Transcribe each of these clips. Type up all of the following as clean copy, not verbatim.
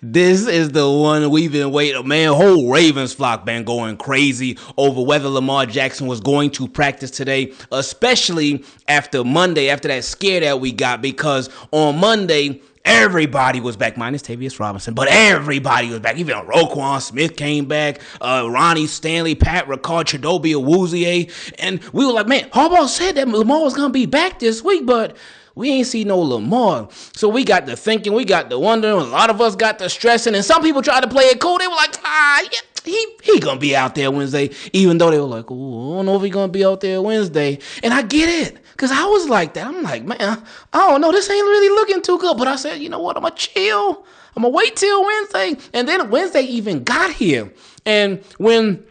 This is the one we've been waiting. Man, whole Ravens flock been going crazy over whether Lamar Jackson was going to practice today, especially after Monday, after that scare that we got, because on Monday, everybody was back, minus Tavius Robinson, but everybody was back. Even Roquan Smith came back, Ronnie Stanley, Pat Ricard, Chidobe Awuzie, and we were like, man, Harbaugh said that Lamar was going to be back this week, but we ain't see no Lamar. So we got to thinking, we got to wondering, a lot of us got to stressing, and some people tried to play it cool. They were like, yeah, he gonna be out there Wednesday, even though they were like, oh, I don't know if he gonna be out there Wednesday. And I get it, because I was like that. I'm like, man, I don't know, this ain't really looking too good. But I said, you know what, I'm gonna chill. I'm gonna wait till Wednesday. And then Wednesday even got here. And when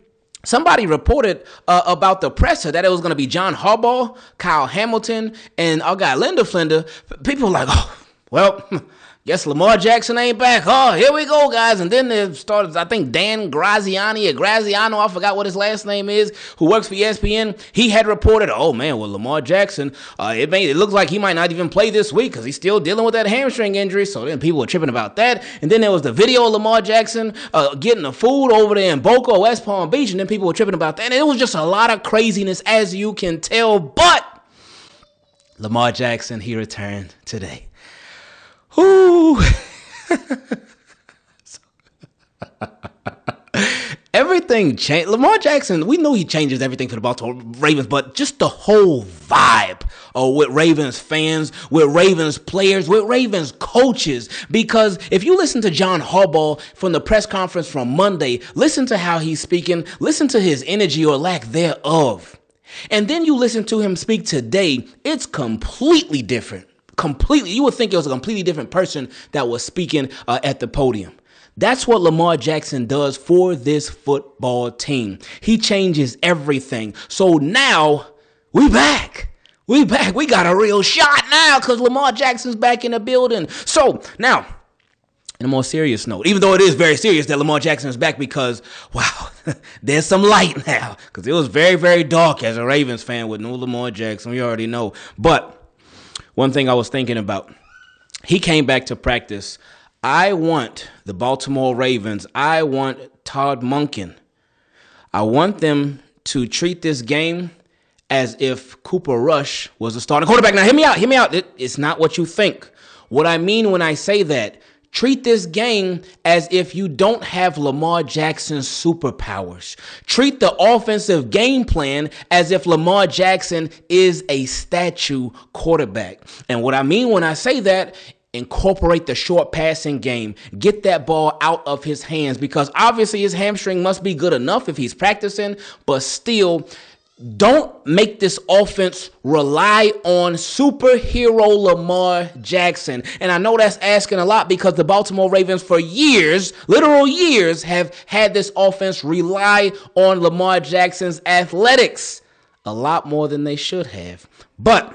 somebody reported about the presser that it was going to be John Harbaugh, Kyle Hamilton, and our guy Linda Flender, people were like, oh, well, guess Lamar Jackson ain't back. Oh, here we go, guys. And then there started, I think, Dan Graziano, I forgot what his last name is, who works for ESPN. He had reported, oh, man, well, Lamar Jackson, it looks like he might not even play this week because he's still dealing with that hamstring injury. So then people were tripping about that. And then there was the video of Lamar Jackson getting the food over there in Boca or West Palm Beach. And then people were tripping about that. And it was just a lot of craziness, as you can tell. But Lamar Jackson, he returned today. Ooh. Everything changed. Lamar Jackson, we know he changes everything for the Baltimore Ravens, but just the whole vibe with Ravens fans, with Ravens players, with Ravens coaches. Because if you listen to John Harbaugh from the press conference from Monday, listen to how he's speaking, listen to his energy or lack thereof. And then you listen to him speak today, it's completely different. Completely, you would think it was a completely different person that was speaking at the podium. That's what Lamar Jackson does for this football team. He changes everything. So now we back. We got a real shot now because Lamar Jackson's back in the building. So now, in a more serious note, even though it is very serious that Lamar Jackson is back, because, wow, there's some light now, because it was very, very dark as a Ravens fan with no Lamar Jackson. We already know. But one thing I was thinking about, he came back to practice. I want the Baltimore Ravens, I want Todd Monken, I want them to treat this game as if Cooper Rush was the starting quarterback. Now, hear me out. It's not what you think. What I mean when I say that, treat this game as if you don't have Lamar Jackson's superpowers. Treat the offensive game plan as if Lamar Jackson is a statue quarterback. And what I mean when I say that, incorporate the short passing game. Get that ball out of his hands, because obviously his hamstring must be good enough if he's practicing, but still, don't make this offense rely on superhero Lamar Jackson. And I know that's asking a lot, because the Baltimore Ravens for years, literal years, have had this offense rely on Lamar Jackson's athletics a lot more than they should have. But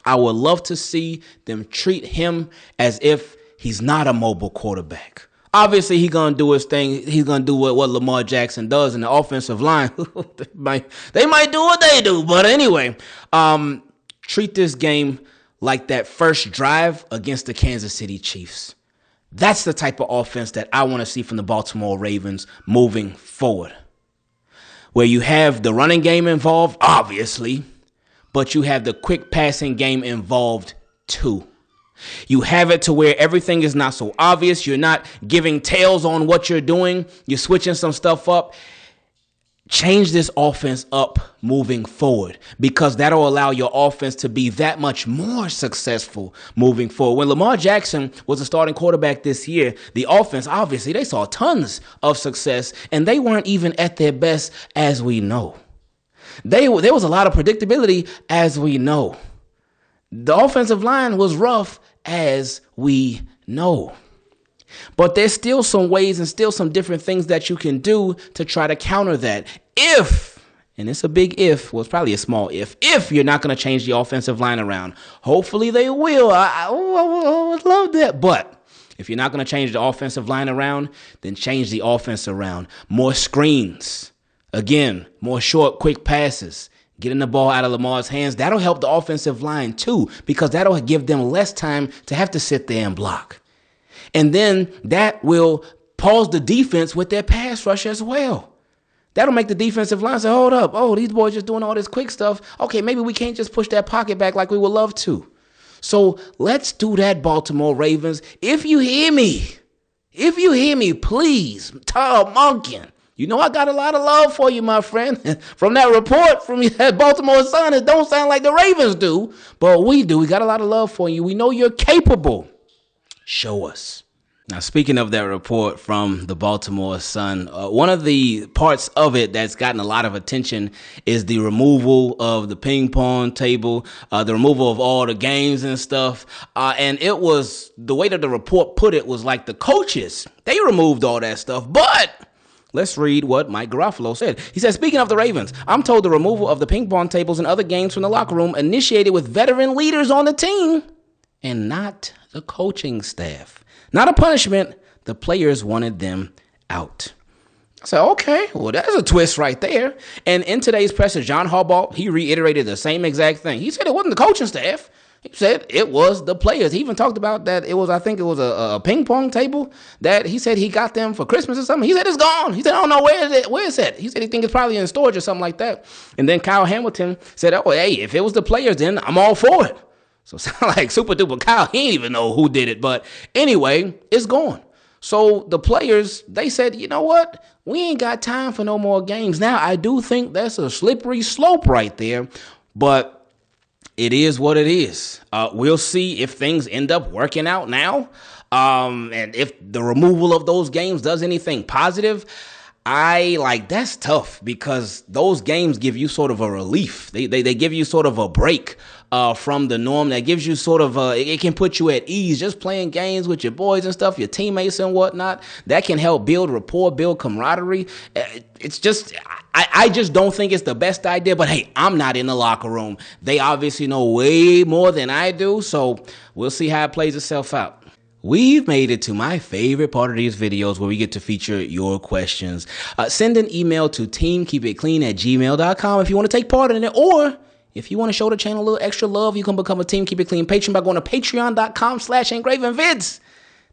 I would love to see them treat him as if he's not a mobile quarterback. Obviously, he's going to do his thing. He's going to do what Lamar Jackson does in the offensive line. they might do what they do. But anyway, treat this game like that first drive against the Kansas City Chiefs. That's the type of offense that I want to see from the Baltimore Ravens moving forward, where you have the running game involved, obviously, but you have the quick passing game involved too. You have it to where everything is not so obvious. You're not giving tails on what you're doing. You're switching some stuff up. Change this offense up moving forward, because that'll allow your offense to be that much more successful moving forward. When Lamar Jackson was a starting quarterback this year, the offense, obviously, they saw tons of success, and they weren't even at their best, as we know. There was a lot of predictability, as we know. The offensive line was rough, as we know. But there's still some ways and still some different things that you can do to try to counter that. If, and it's a big if, well, it's probably a small if you're not going to change the offensive line around. Hopefully they will. I would love that. But if you're not going to change the offensive line around, then change the offense around. More screens. Again, more short, quick passes. Getting the ball out of Lamar's hands, that'll help the offensive line too, because that'll give them less time to have to sit there and block. And then that will pause the defense with their pass rush as well. That'll make the defensive line say, hold up. Oh, these boys just doing all this quick stuff. Okay, maybe we can't just push that pocket back like we would love to. So let's do that, Baltimore Ravens. If you hear me, please, Tom Monken. You know I got a lot of love for you, my friend. From that report from that Baltimore Sun, it don't sound like the Ravens do, but we do. We got a lot of love for you. We know you're capable. Show us. Now, speaking of that report from the Baltimore Sun, one of the parts of it that's gotten a lot of attention is the removal of the ping pong table, the removal of all the games and stuff. And it was, the way that the report put it was like the coaches, they removed all that stuff. But let's read what Mike Garofalo said. He said, speaking of the Ravens, I'm told the removal of the ping pong tables and other games from the locker room initiated with veteran leaders on the team and not the coaching staff. Not a punishment. The players wanted them out. I said, okay, well, that's a twist right there. And in today's presser, John Harbaugh, he reiterated the same exact thing. He said it wasn't the coaching staff. He said it was the players. He even talked about that I think it was a ping pong table that he said he got them for Christmas or something. He said it's gone. He said, I don't know where it's at. He said he thinks it's probably in storage or something like that. And then Kyle Hamilton said, oh, hey, if it was the players, then I'm all for it. So it sounds like super duper Kyle. He didn't even know who did it. But anyway, it's gone. So the players, they said, you know what? We ain't got time for no more games. Now, I do think that's a slippery slope right there. But it is what it is. We'll see if things end up working out now. And if the removal of those games does anything positive. That's tough because those games give you sort of a relief. They give you sort of a break from the norm. That gives you sort of it can put you at ease just playing games with your boys and stuff, your teammates and whatnot. That can help build rapport, build camaraderie. It's just, I just don't think it's the best idea. But hey, I'm not in the locker room. They obviously know way more than I do. So we'll see how it plays itself out. We've made it to my favorite part of these videos where we get to feature your questions. Send an email to teamkeepitclean@gmail.com if you want to take part in it, or if you want to show the channel a little extra love, you can become a Team Keep It Clean patron by going to patreon.com/Ingravenvids.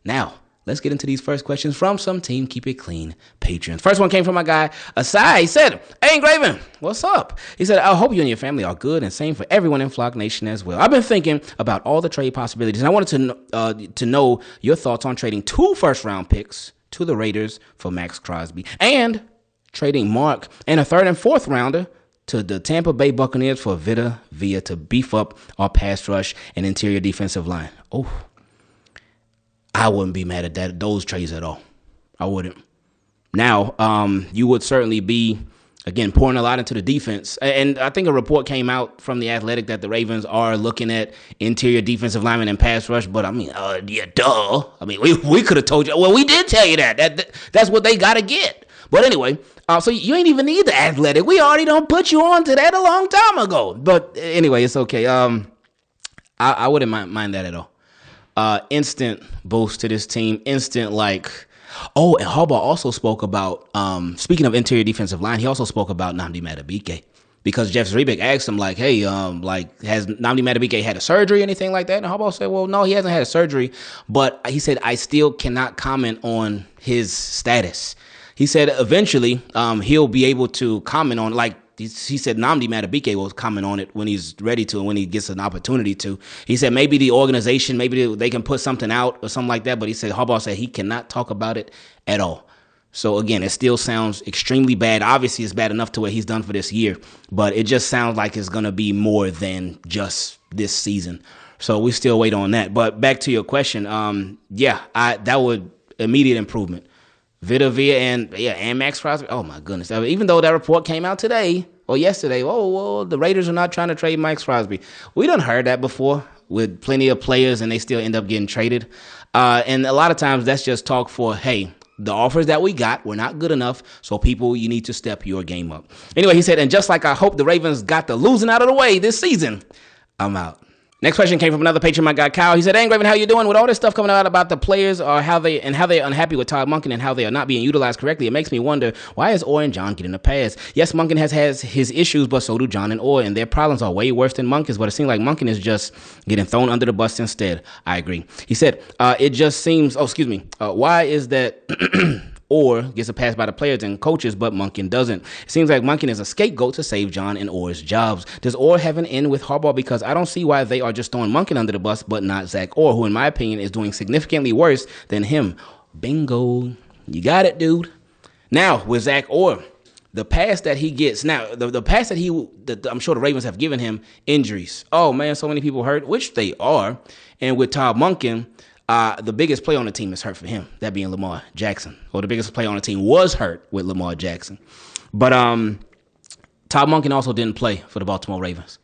Now, let's get into these first questions from some Team Keep It Clean patrons. First one came from my guy, Isai. He said, hey, Ingraven, what's up? He said, I hope you and your family are good, and same for everyone in Flock Nation as well. I've been thinking about all the trade possibilities, and I wanted to know your thoughts on trading 2 first-round picks to the Raiders for Max Crosby, and trading Mark and a 3rd and 4th rounder to the Tampa Bay Buccaneers for Vita Vea to beef up our pass rush and interior defensive line. Oh, I wouldn't be mad at those trades at all. I wouldn't. Now, you would certainly be, again, pouring a lot into the defense. And I think a report came out from The Athletic that the Ravens are looking at interior defensive linemen and pass rush. But, I mean, yeah, duh. I mean, we could have told you. Well, we did tell you that. That's what they got to get. But anyway, so you ain't even need The Athletic. We already done put you on to that a long time ago. But anyway, it's okay. I wouldn't mind that at all. Instant boost to this team. Instant, oh, and Harbaugh also spoke about, speaking of interior defensive line, he also spoke about Nnamdi Madubuike. Because Jeff Zrebiec asked him, hey, has Nnamdi Madubuike had a surgery or anything like that? And Harbaugh said, well, no, he hasn't had a surgery. But he said, I still cannot comment on his status. He said eventually he'll be able to comment on, he said Nnamdi Madubuike will comment on it when he's ready to and when he gets an opportunity to. He said maybe the organization, maybe they can put something out or something like that. But he said Harbaugh said he cannot talk about it at all. So, again, it still sounds extremely bad. Obviously, it's bad enough to what he's done for this year. But it just sounds like it's going to be more than just this season. So we still wait on that. But back to your question, that would immediate improvement. Vita Vea and Max Crosby. Oh, my goodness. Even though that report came out today or yesterday, the Raiders are not trying to trade Max Crosby. We done heard that before with plenty of players, and they still end up getting traded. And a lot of times that's just talk for, hey, the offers that we got were not good enough, so people, you need to step your game up. Anyway, he said, and just like I hope the Ravens got the losing out of the way this season, I'm out. Next question came from another patron, my guy Kyle. He said, "Hey, Ingraven, how you doing? With all this stuff coming out about the players or how they're unhappy with Todd Monken and how they are not being utilized correctly, it makes me wonder, why is Orr and John getting a pass? Yes, Monken has his issues, but so do John and Orr, and their problems are way worse than Monken's, but it seems like Monken is just getting thrown under the bus instead." I agree. He said, "It just seems, why is that Orr gets a pass by the players and coaches, but Monken doesn't? It seems like Monken is a scapegoat to save John and Orr's jobs. Does Orr have an in with Harbaugh? Because I don't see why they are just throwing Monken under the bus, but not Zach Orr, who in my opinion is doing significantly worse than him." Bingo. You got it, dude. Now, with Zach Orr, the pass that he gets, now, the pass that I'm sure the Ravens have given him, injuries. Oh, man, so many people hurt, which they are. And with Todd Monken, the biggest player on the team is hurt for him, that being Lamar Jackson. Or the biggest player on the team was hurt with Lamar Jackson. But Todd Monken also didn't play for the Baltimore Ravens.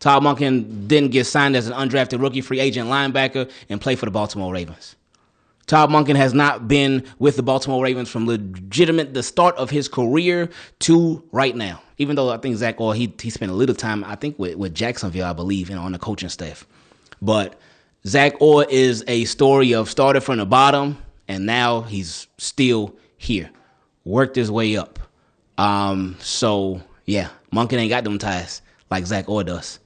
Todd Monken didn't get signed as an undrafted rookie free agent linebacker and play for the Baltimore Ravens. Todd Monken has not been with the Baltimore Ravens from the start of his career to right now. Even though I think Zach Orr, he spent a little time, I think, with Jacksonville, I believe, on the coaching staff. But Zach Orr is a story of started from the bottom, and now he's still here. Worked his way up. So, yeah, Monken ain't got them ties like Zach Orr does.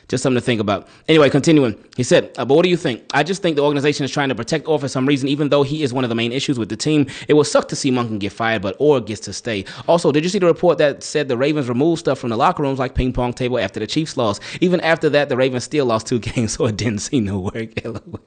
Just something to think about. Anyway, continuing. He said, "But what do you think? I just think the organization is trying to protect Orr for some reason, even though he is one of the main issues with the team. It will suck to see Monken get fired, but Orr gets to stay." Also, did you see the report that said the Ravens removed stuff from the locker rooms like ping pong table after the Chiefs lost? Even after that, the Ravens still lost 2 games, so it didn't seem to work. LOL.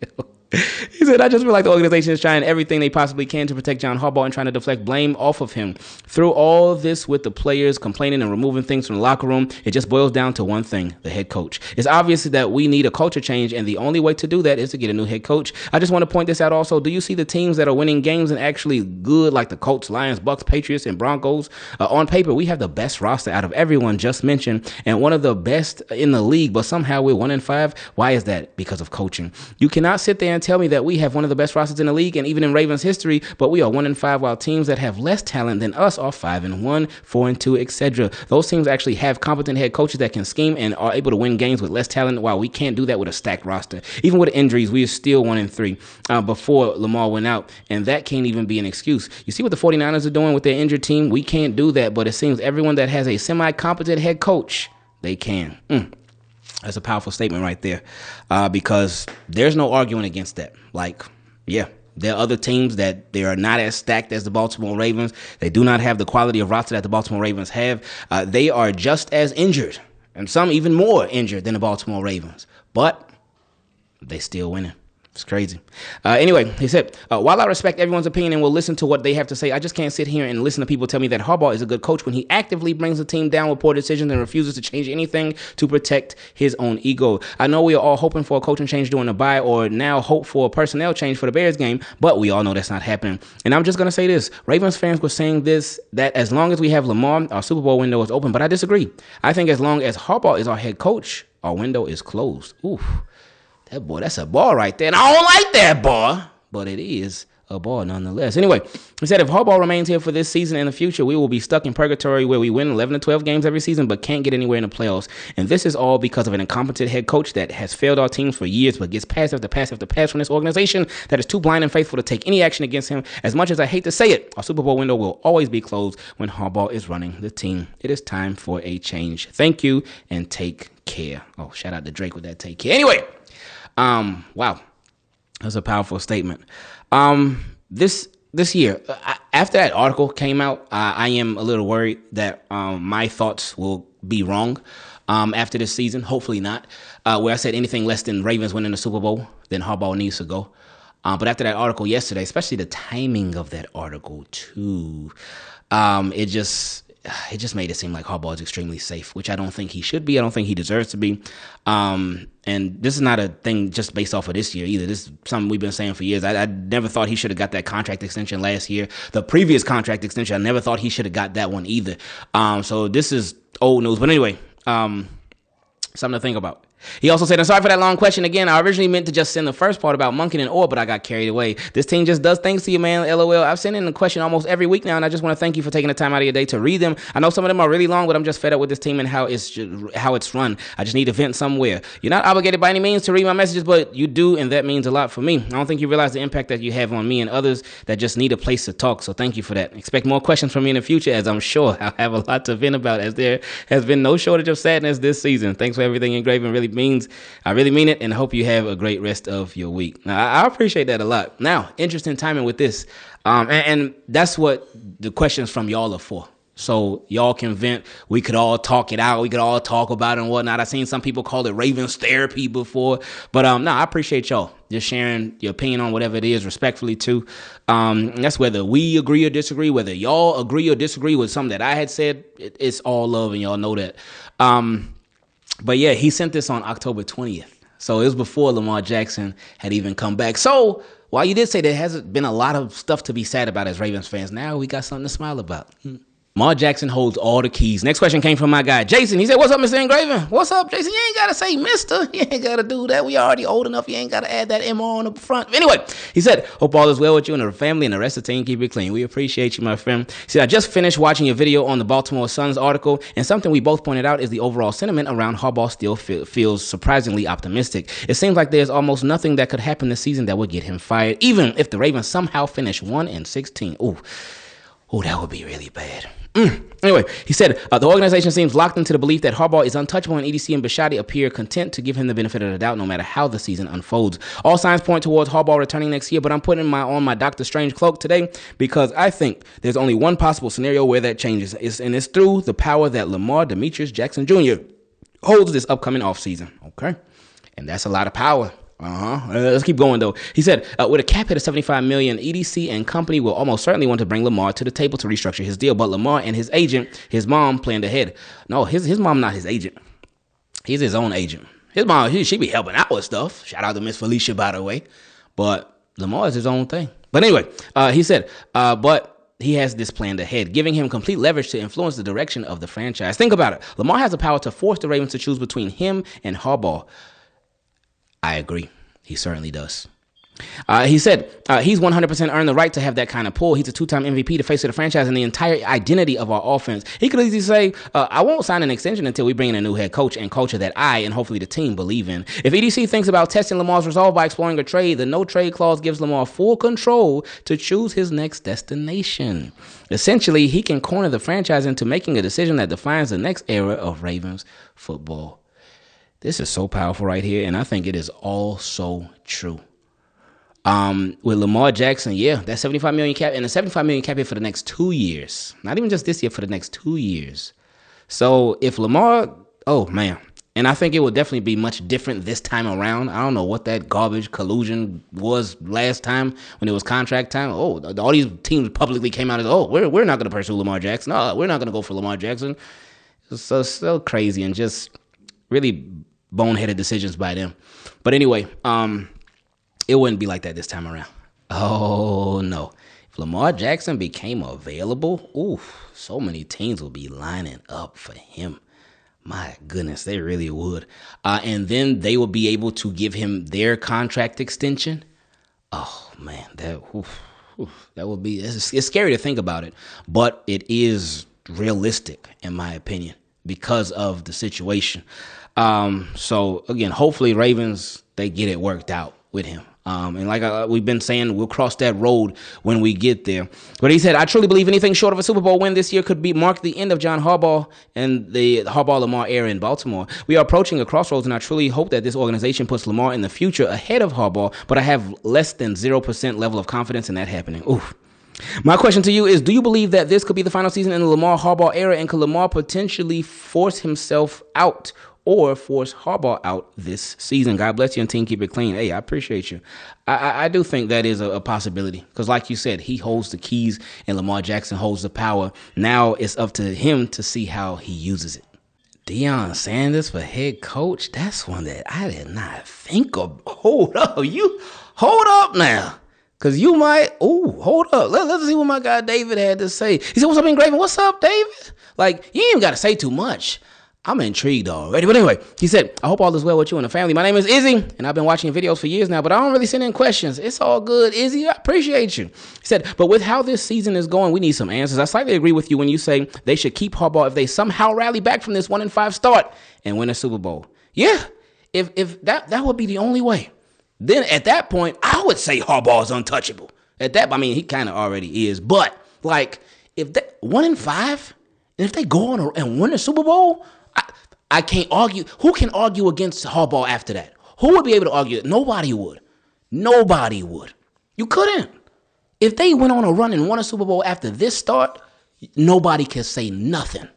He said, "I just feel like the organization is trying everything they possibly can to protect John Harbaugh and trying to deflect blame off of him. Through all this with the players complaining and removing things from the locker room, it just boils down to one thing, the head coach. It's obvious that we need a culture change, and the only way to do that is to get a new head coach. I just want to point this out also. Do you see the teams that are winning games and actually good, like the Colts, Lions, Bucks, Patriots, and Broncos? On paper, we have the best roster out of everyone just mentioned and one of the best in the league, but somehow we're 1-5. Why is that? Because of coaching. You cannot sit there and tell me that we have one of the best rosters in the league and even in Ravens history, but we are 1-5, while teams that have less talent than us are 5-1, 4-2, etc. Those teams actually have competent head coaches that can scheme and are able to win games with less talent, while we can't do that with a stacked roster. Even with injuries, we are still 1-3 before Lamar went out, and that can't even be an excuse. You see what the 49ers are doing with their injured team? We can't do that, but it seems everyone that has a semi-competent head coach, they can." That's a powerful statement right there, because there's no arguing against that. Like, yeah, there are other teams that they are not as stacked as the Baltimore Ravens. They do not have the quality of roster that the Baltimore Ravens have. They are just as injured, and some even more injured than the Baltimore Ravens, but they still winning. It's crazy. Anyway, he said, "While I respect everyone's opinion and will listen to what they have to say, I just can't sit here and listen to people tell me that Harbaugh is a good coach when he actively brings the team down with poor decisions and refuses to change anything to protect his own ego. I know we are all hoping for a coaching change during the bye, or now hope for a personnel change for the Bears game, but we all know that's not happening. And I'm just going to say this. Ravens fans were saying this, that as long as we have Lamar, our Super Bowl window is open, but I disagree. I think as long as Harbaugh is our head coach, our window is closed." Oof. That boy, that's a ball right there. And I don't like that ball, but it is a ball nonetheless. Anyway, he said, "If Harbaugh remains here for this season and the future, we will be stuck in purgatory where we win 11 to 12 games every season but can't get anywhere in the playoffs. And this is all because of an incompetent head coach that has failed our teams for years but gets pass after pass after pass from this organization that is too blind and faithful to take any action against him. As much as I hate to say it, our Super Bowl window will always be closed when Harbaugh is running the team. It is time for a change. Thank you and take care." Oh, shout out to Drake with that take care. Anyway. Wow, that's a powerful statement. This year, after that article came out, I am a little worried that my thoughts will be wrong after this season. Hopefully not. Where I said anything less than Ravens winning the Super Bowl, then Harbaugh needs to go. But after that article yesterday, especially the timing of that article too, it just made it seem like Harbaugh is extremely safe, which I don't think he should be. I don't think he deserves to be. And this is not a thing just based off of this year either. This is something we've been saying for years. I never thought he should have got that contract extension last year. The previous contract extension, I never thought he should have got that one either. So this is old news. But anyway, something to think about. He also said, I'm sorry for that long question again. I originally meant to just send the first part about Monken and Orr, but I got carried away. This team just does things to you, man. LOL. I've sent in a question almost every week now, and I just want to thank you for taking the time out of your day to read them. I know some of them are really long, but I'm just fed up with this team and how it's run. I just need to vent somewhere. You're not obligated by any means to read my messages, but you do, and that means a lot for me. I don't think you realize the impact that you have on me and others that just need a place to talk, so thank you for that. Expect more questions from me in the future, as I'm sure I'll have a lot to vent about, as there has been no shortage of sadness this season. Thanks for everything Ingraven really means. I really mean it, and hope you have a great rest of your week. Now, I appreciate that a lot. Now, interesting timing with this. And that's what the questions from y'all are for. So y'all can vent. We could all talk it out. We could all talk about it and whatnot. I've seen some people call it Ravens therapy before. But no, I appreciate y'all just sharing your opinion on whatever it is respectfully too. That's whether we agree or disagree, whether y'all agree or disagree with something that I had said. It's all love, and y'all know that. But yeah, he sent this on October 20th. So it was before Lamar Jackson had even come back. So while you did say there hasn't been a lot of stuff to be sad about as Ravens fans, now we got something to smile about. Lamar Jackson holds all the keys. Next question came from my guy, Jason. He said, what's up, Mr. Ingraven? What's up, Jason? You ain't got to say mister. You ain't got to do that. We already old enough. You ain't got to add that MR on the front. Anyway, he said, hope all is well with you and the family and the rest of the team. Keep it clean. We appreciate you, my friend. He said, I just finished watching your video on the Baltimore Sun's article, and something we both pointed out is the overall sentiment around Harbaugh still feels surprisingly optimistic. It seems like there's almost nothing that could happen this season that would get him fired, even if the Ravens somehow finish 1-16. Ooh, that would be really bad. Anyway, he said, the organization seems locked into the belief that Harbaugh is untouchable, and EDC and Bisciotti appear content to give him the benefit of the doubt no matter how the season unfolds. All signs point towards Harbaugh returning next year, but I'm putting on my Doctor Strange cloak today because I think there's only one possible scenario where that changes, and it's through the power that Lamar Demetrius Jackson Jr. holds this upcoming offseason. Okay? And that's a lot of power. Let's keep going though. He said, with a cap hit of $75 million, EDC and company will almost certainly want to bring Lamar to the table to restructure his deal. But Lamar and his agent, his mom, planned ahead. No, his mom not his agent. He's his own agent. His mom, she be helping out with stuff. Shout out to Miss Felicia, by the way. But Lamar is his own thing. But anyway, he said, but he has this planned ahead, giving him complete leverage to influence the direction of the franchise. Think about it. Lamar has the power to force the Ravens to choose between him and Harbaugh. I agree. He certainly does. He said he's 100% earned the right to have that kind of pull. He's a two-time MVP, the face of the franchise, and the entire identity of our offense. He could easily say, I won't sign an extension until we bring in a new head coach and culture that I and hopefully the team believe in. If EDC thinks about testing Lamar's resolve by exploring a trade, the no-trade clause gives Lamar full control to choose his next destination. Essentially, he can corner the franchise into making a decision that defines the next era of Ravens football. This is so powerful right here, and I think it is all so true. With Lamar Jackson, yeah, that $75 million cap, and the $75 million cap hit for the next 2 years. Not even just this year, for the next 2 years. So if Lamar, oh man, and I think it will definitely be much different this time around. I don't know what that garbage collusion was last time when it was contract time. Oh, all these teams publicly came out and we're not going to pursue Lamar Jackson. No, we're not going to go for Lamar Jackson. It's so crazy and just really boneheaded decisions by them. But anyway, it wouldn't be like that this time around. Oh, no. If Lamar Jackson became available, so many teams will be lining up for him. My goodness, they really would. And then they will be able to give him their contract extension. Oh, man, that would be, it's scary to think about it, but it is realistic, in my opinion, because of the situation. So again, hopefully Ravens, they get it worked out with him. And like we've been saying, we'll cross that road when we get there. But he said, I truly believe anything short of a Super Bowl win this year could mark the end of John Harbaugh and the Harbaugh-Lamar era in Baltimore. We are approaching a crossroads, and I truly hope that this organization puts Lamar in the future ahead of Harbaugh, but I have less than 0% level of confidence in that happening. My question to you is, do you believe that this could be the final season in the Lamar-Harbaugh era, and could Lamar potentially force himself out or force Harbaugh out this season? God bless you, and team, keep it clean. Hey, I appreciate you. I do think that is a possibility because, like you said, he holds the keys and Lamar Jackson holds the power. Now it's up to him to see how he uses it. Deion Sanders for head coach? That's one that I did not think of. Hold up now. Because you might, hold up. Let's see what my guy David had to say. He said, what's up, Ingraven? What's up, David? Like, you ain't even got to say too much. I'm intrigued already. But anyway, he said, I hope all is well with you and the family. My name is Izzy, and I've been watching videos for years now, but I don't really send in questions. It's all good, Izzy. I appreciate you. He said, but with how this season is going, we need some answers. I slightly agree with you when you say they should keep Harbaugh if they somehow rally back from this 1-5 start and win a Super Bowl. Yeah, if that would be the only way. Then at that point, I would say Harbaugh is untouchable. At that, I mean, he kind of already is. But, like, if that 1-5, and if they go on and win a Super Bowl, I can't argue. Who can argue against Harbaugh after that? Who would be able to argue? Nobody would. Nobody would. You couldn't. If they went on a run and won a Super Bowl after this start, nobody can say nothing.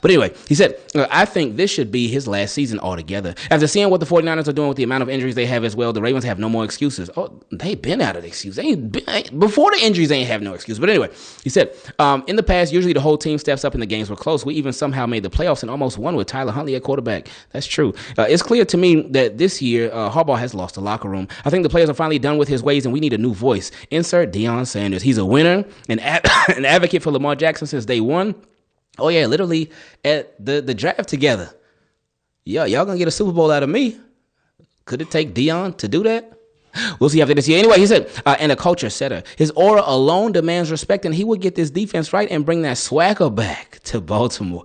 But anyway, he said, I think this should be his last season altogether. After seeing what the 49ers are doing with the amount of injuries they have as well, the Ravens have no more excuses. Oh, they've been out of the excuse. Before the injuries, they ain't have no excuse. But anyway, he said, in the past, usually the whole team steps up and the games were close. We even somehow made the playoffs and almost won with Tyler Huntley at quarterback. That's true. It's clear to me that this year, Harbaugh has lost the locker room. I think the players are finally done with his ways and we need a new voice. Insert Deion Sanders. He's a winner, an advocate for Lamar Jackson since day one. Oh, yeah, literally at the draft together. Yeah, y'all gonna get a Super Bowl out of me. Could it take Deion to do that? We'll see after this year. Anyway, he said, and a culture setter. His aura alone demands respect, and he would get this defense right and bring that swagger back to Baltimore.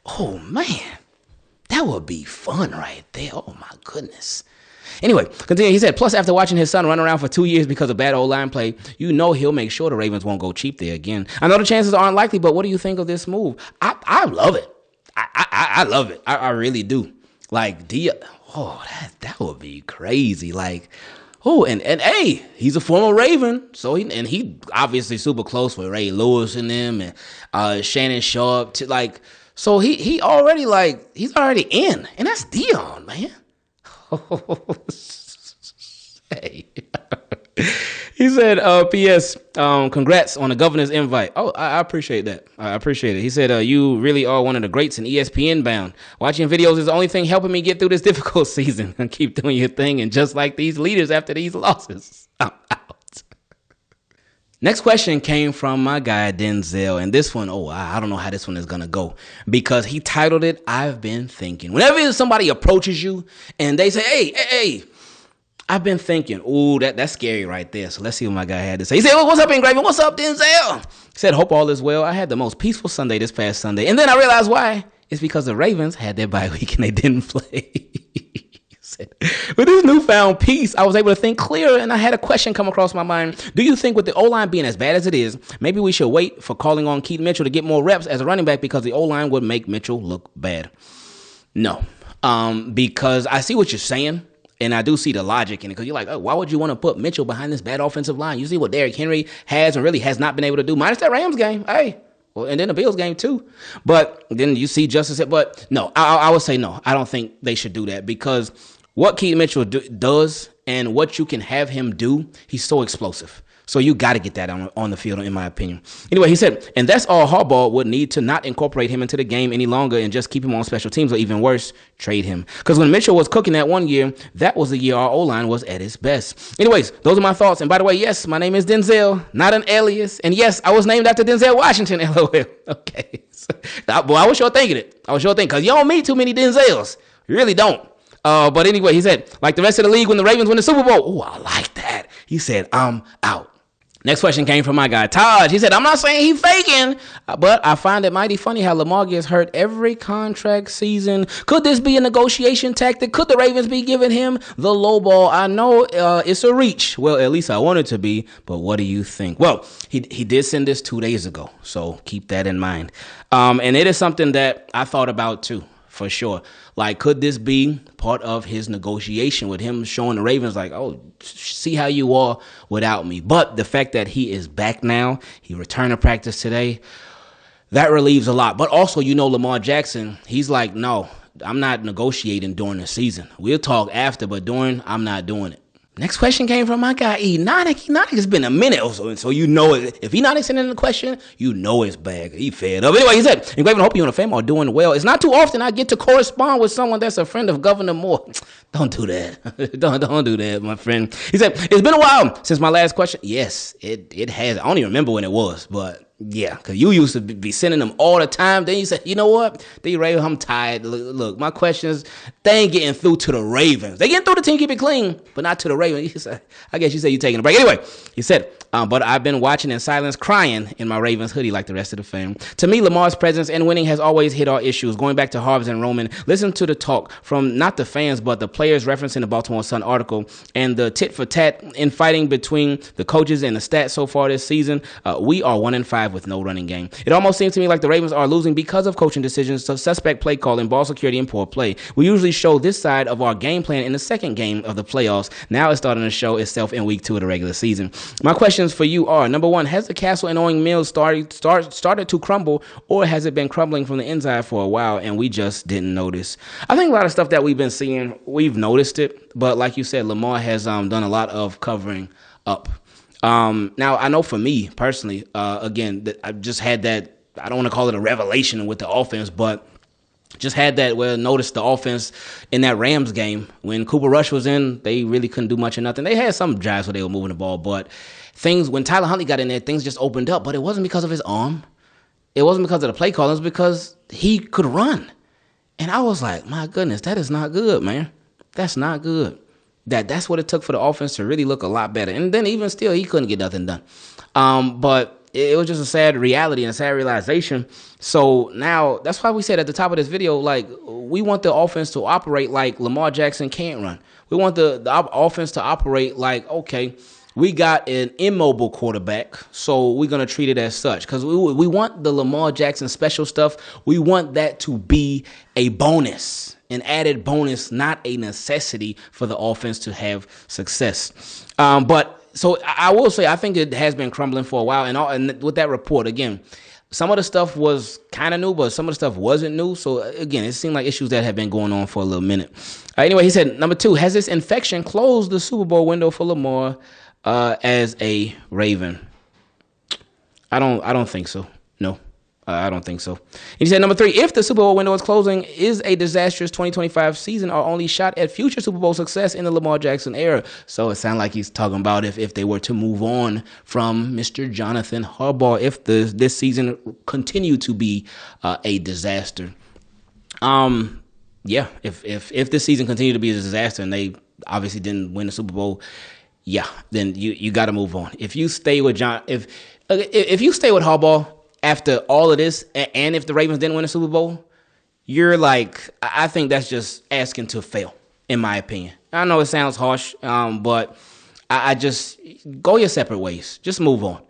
Oh, man. That would be fun right there. Oh, my goodness. Anyway, continue. He said, plus after watching his son run around for 2 years because of bad old line play, you know he'll make sure the Ravens won't go cheap there again. I know the chances aren't likely, but what do you think of this move? I love it. I love it. I really do. Like, that would be crazy. Like, and hey, he's a former Raven, so he obviously super close with Ray Lewis and them and Shannon Sharp. So he's already in, and that's Deion, man. Hey. He said, P.S. Congrats on the governor's invite. Oh, I appreciate that. I appreciate it. He said, you really are one of the greats in ESPN bound. Watching videos is the only thing helping me get through this difficult season. Keep doing your thing, and just like these leaders after these losses, I'm out. Next question came from my guy, Denzel, and this one, I don't know how this one is going to go because he titled it, I've Been Thinking. Whenever somebody approaches you and they say, hey, I've been thinking, that's scary right there. So let's see what my guy had to say. He said, what's up, Ingraven? What's up, Denzel? He said, hope all is well. I had the most peaceful Sunday this past Sunday, and then I realized why. It's because the Ravens had their bye week and they didn't play. With this newfound peace, I was able to think clearer, and I had a question come across my mind. Do you think with the O-line being as bad as it is, maybe we should wait for calling on Keith Mitchell to get more reps as a running back because the O-line would make Mitchell look bad? No, because I see what you're saying, and I do see the logic in it, because you're like, why would you want to put Mitchell behind this bad offensive line? You see what Derrick Henry has and really has not been able to do, minus that Rams game. Well, and then the Bills game too. But then you see Justice. But no, I would say no. I don't think they should do that because what Keith Mitchell does and what you can have him do, he's so explosive. So you got to get that on the field, in my opinion. Anyway, he said, and that's all Harbaugh would need to not incorporate him into the game any longer and just keep him on special teams, or even worse, trade him. Because when Mitchell was cooking that one year, that was the year our O-line was at its best. Anyways, those are my thoughts. And by the way, yes, my name is Denzel, not an alias. And yes, I was named after Denzel Washington, LOL. Okay. Boy, I was sure thinking it. Because you don't meet too many Denzels. You really don't. But anyway, he said, like the rest of the league when the Ravens win the Super Bowl. I like that. He said, I'm out. Next question came from my guy, Tajh. He said, I'm not saying he faking, but I find it mighty funny how Lamar gets hurt every contract season. Could this be a negotiation tactic? Could the Ravens be giving him the low ball? I know it's a reach. Well, at least I want it to be, but what do you think? Well, he did send this 2 days ago, so keep that in mind. And it is something that I thought about too. For sure. Like, could this be part of his negotiation with him showing the Ravens like, see how you are without me? But the fact that he is back now, he returned to practice today, that relieves a lot. But also, Lamar Jackson, he's like, no, I'm not negotiating during the season. We'll talk after, but during, I'm not doing it. Next question came from my guy, Nonek. Nonek has been a minute or so, and so you know it. If Nonek sending the question, you know it's bad. He fed up. Anyway, he said, Ingraven, hope you and the family are doing well. It's not too often I get to correspond with someone that's a friend of Governor Moore. Don't do that. Don't do that, my friend. He said, it's been a while since my last question. Yes, it has. I don't even remember when it was, but Yeah, because you used to be sending them all the time. Then you said, you know what? I'm tired. Look, my questions, they ain't getting through to the Ravens. They getting through the Team Keep It Clean, but not to the Ravens. I guess you said you're taking a break. Anyway, he said, but I've been watching in silence, crying in my Ravens hoodie like the rest of the fam. To me, Lamar's presence and winning has always hit our issues. Going back to Harbs and Roman, listen to the talk from not the fans, but the players referencing the Baltimore Sun article and the tit for tat infighting between the coaches and the stats so far this season. We are 1-5 with no running game. It almost seems to me like the Ravens are losing because of coaching decisions, so suspect play calling, ball security, and poor play. We usually show this side of our game plan in the second game of the playoffs. Now it's starting to show itself in week 2 of the regular season. My questions for you are, number 1, has the castle in Owing Mills started to crumble, or has it been crumbling from the inside for a while and we just didn't notice? I think a lot of stuff that we've been seeing, we've noticed it, but like you said, Lamar has done a lot of covering up. Now, I know for me personally, again, I just had that, I don't want to call it a revelation with the offense, but just had that where I noticed the offense in that Rams game. When Cooper Rush was in, they really couldn't do much of nothing. They had some drives where they were moving the ball, but when Tyler Huntley got in there, things just opened up. But it wasn't because of his arm. It wasn't because of the play calling. It was because he could run. And I was like, my goodness, that is not good, man. That's not good. That's what it took for the offense to really look a lot better. And then even still, he couldn't get nothing done. But it was just a sad reality and a sad realization. So now that's why we said at the top of this video, like, we want the offense to operate like Lamar Jackson can't run. We want the offense to operate like, okay, we got an immobile quarterback, so we're going to treat it as such. Because we want the Lamar Jackson special stuff. We want that to be a bonus, an added bonus, not a necessity for the offense to have success. So I will say, I think it has been crumbling for a while. And with that report, again, some of the stuff was kind of new, but some of the stuff wasn't new. So again, it seemed like issues that have been going on for a little minute. Anyway, he said, number 2, has this infection closed the Super Bowl window for Lamar as a Raven? I don't think so. No. I don't think so. And he said, number 3, if the Super Bowl window is closing, is a disastrous 2025 season our only shot at future Super Bowl success in the Lamar Jackson era? So it sounds like he's talking about if they were to move on from Mr. Jonathan Harbaugh, if this season continued to be a disaster. Yeah, if this season continued to be a disaster and they obviously didn't win the Super Bowl, yeah, then you got to move on. If you stay with if you stay with Harbaugh after all of this, and if the Ravens didn't win a Super Bowl, you're like, I think that's just asking to fail, in my opinion. I know it sounds harsh, but I just go your separate ways. Just move on.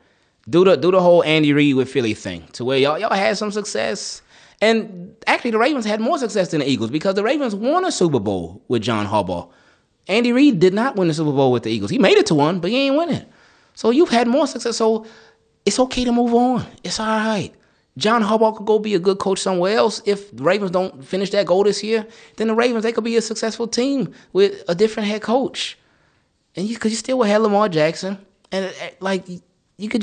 Do the whole Andy Reid with Philly thing, to where y'all had some success. And actually, the Ravens had more success than the Eagles, because the Ravens won a Super Bowl with John Harbaugh. Andy Reid did not win the Super Bowl with the Eagles. He made it to one, but he ain't win it. So you've had more success. So it's okay to move on. It's all right. John Harbaugh could go be a good coach somewhere else. If the Ravens don't finish that goal this year, then the Ravens, they could be a successful team with a different head coach. And you still would have Lamar Jackson. And everybody could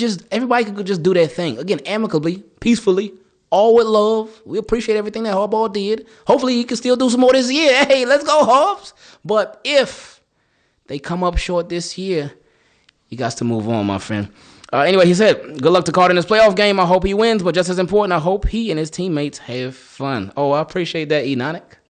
just do their thing. Again, amicably, peacefully, all with love. We appreciate everything that Harbaugh did. Hopefully he can still do some more this year. Hey, let's go, Harbs. But if they come up short this year, you got to move on, my friend. Anyway, he said, good luck to Carter in this playoff game. I hope he wins, but just as important, I hope he and his teammates have fun. Oh, I appreciate that, Nonek.